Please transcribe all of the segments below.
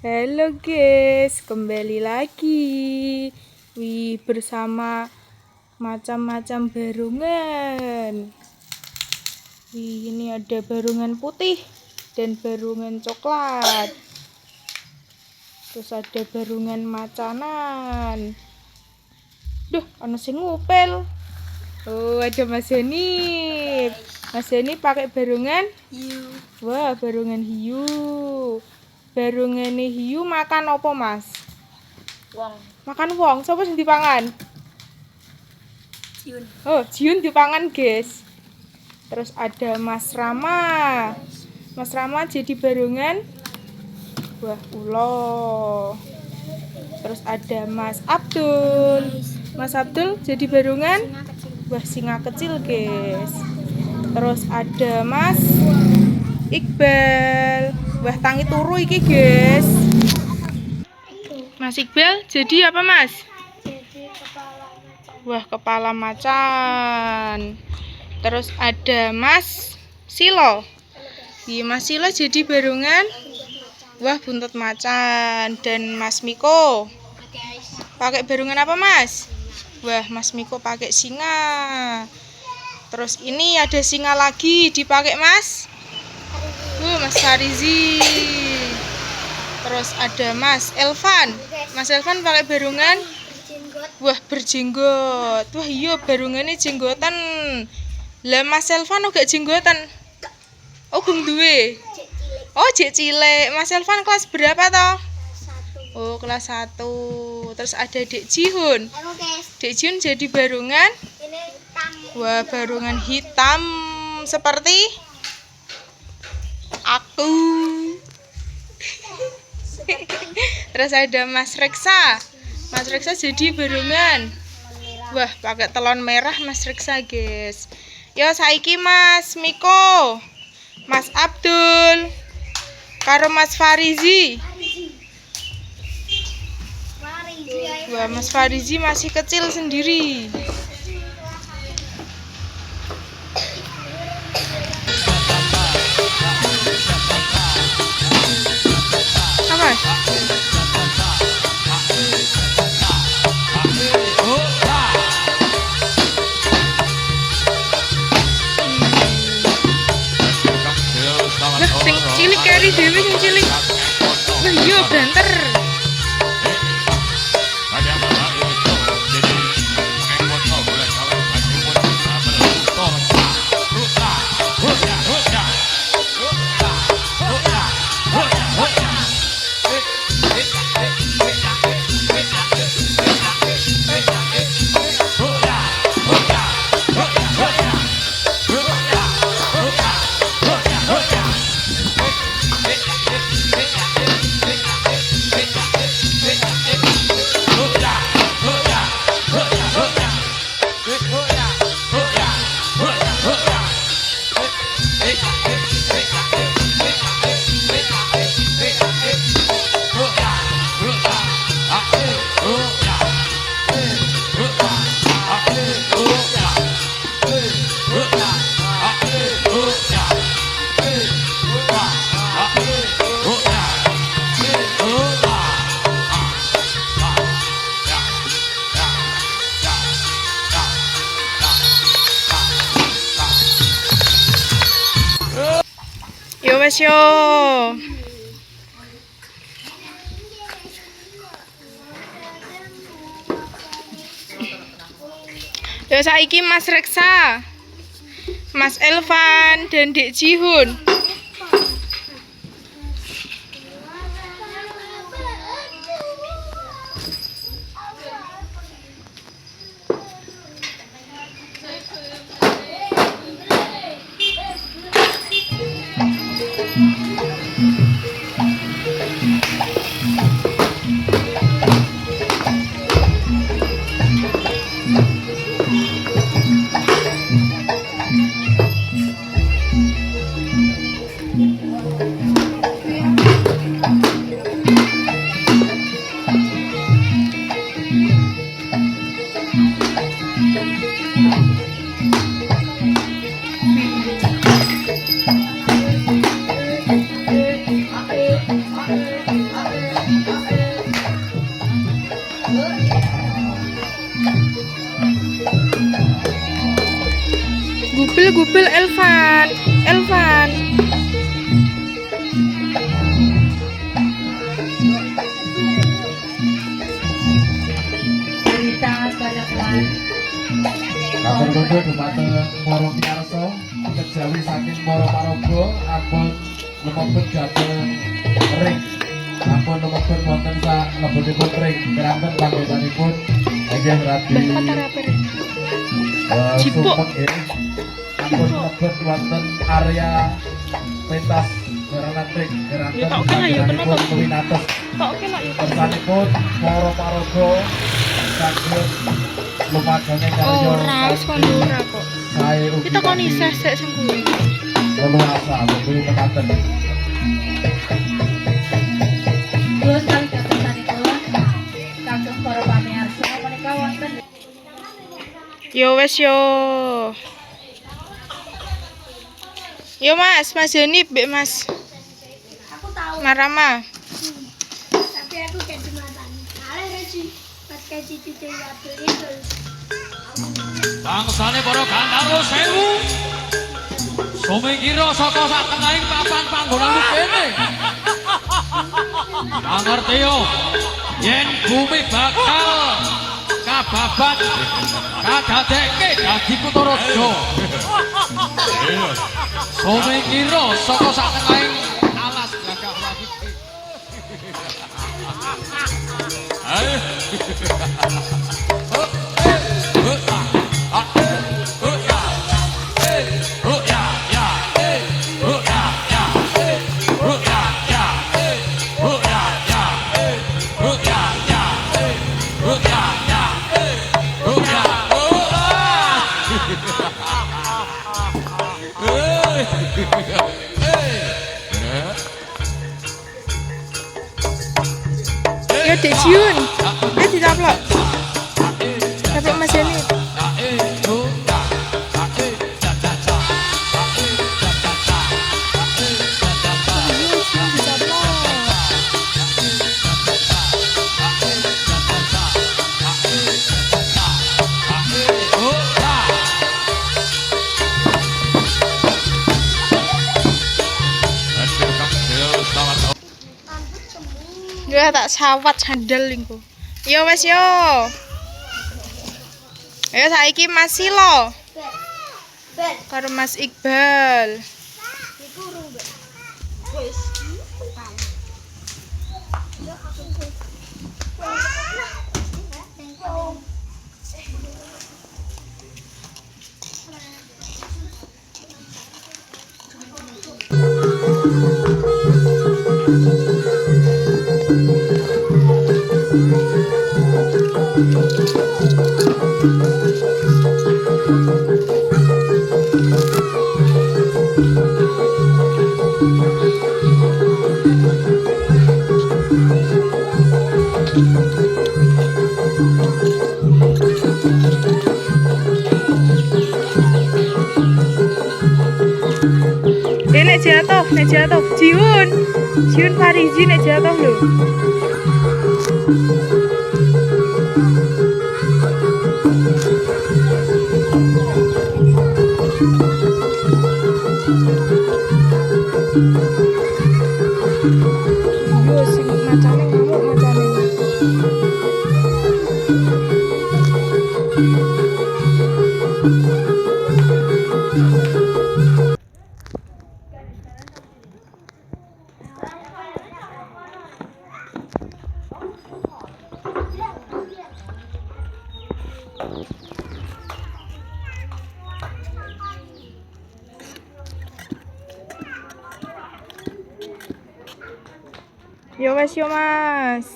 Halo guys, kembali lagi bersama macam-macam barungan. Ini ada barungan putih dan barungan coklat. Terus ada barungan macanan. Duh, ana sing ngupil. Oh, ada Mas Heni. Mas Heni pakai barungan hiu. Wah, barungan hiu. Barungan hiu makan apa, Mas? Wong. Makan wong. Sapa sing dipangan? Jiun. Oh, jiun dipangan, guys. Terus ada Mas Rama. Mas Rama jadi barungan wah, ulo. Terus ada Mas Abdul. Mas Abdul jadi barungan wah, singa kecil, guys. Terus ada Mas Iqbal. Wah, tangi turu iki, guys. Mas Iqbal jadi apa, Mas? Jadi kepala macan. Wah, kepala macan. Terus ada Mas Silo. Mas Silo jadi barungan wah, buntut macan. Dan Mas Miko pakai barungan apa, Mas? Wah, Mas Miko pakai singa. Terus ini ada singa lagi dipakai Mas Mas Farizi. Terus ada Mas Elvan. Mas Elvan pakai barungan wah, berjenggot. Wah, iya barungannya jenggotan. Lah Mas Elvan gak jenggotan. Oh, gum duwe. Oh, jek cilik. Mas Elvan kelas berapa toh? Oh, kelas 1. Terus ada Dek Jihun. Dek Jihun jadi barungan wah, barungan hitam seperti aku. Terus ada Mas Reksa. Mas Reksa jadi barungan wah, pakai telon merah Mas Reksa, guys. Yo saiki Mas Miko, Mas Abdul karo Mas Farizi. Wah, Mas Farizi masih kecil sendiri. Apa? Wah, sing cilik kari dewe sing cilik. Wah, iya banter. Yo wes yo. Yo saiki Mas Reksa, Mas Elvan dan Dek Jihun. Gubel Elvan. Kabar kondo dumateng para piyarsa kejawi saking para paraga ampun lumebet dhateng ring. Ampun lumebet wonten sak lebetipun ring keranten panggenanipun inggih radi Sumpek nggih. Ampun lebet wonten area pentas geranan ring keranten panggenanipun Winates. Kersanipun para paraga saged lumagange karya Ora, wis kono ora kok. sae ugi Kita kon isih sik sing kuwi. leluasa kuwi mekaten. Terus kali keputusanipun kagem para pamirsa menika wonten Yo wes yo. Yo Mas Joni Mbak Mas Aku tahu, Marama. tapi aku gak dimatani. Kalah Resi, pas kaji titik waktu itu. Bangsane para Gandharwa Sewu. Sumingkira saka sak tengahing papan panggonan kene. Pangertiyo yen bumi bakal kababat kadadekke dadi Kutaraja. Sumingkira saka sak tengahing alas gagah wagi. Ayo. Yo Dek Jiun. Ditaplok. Taplok Mas Joni. Ya tak sawat sandal lingku. Yo wes yo. Ayo saiki Mas Silo Ben, karo Mas Iqbal. itu urung, Ben. Wis. Nek jatuh. Jiun Farizi nek jatuh lho. Yo sing macane ngamuk macane. Yo wes yo Mas.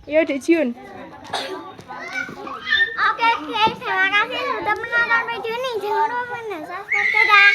Yo Dek Jiun. Oke guys, terima kasih sudah menonton video ini. Jangan lupa subscribe. Dadah.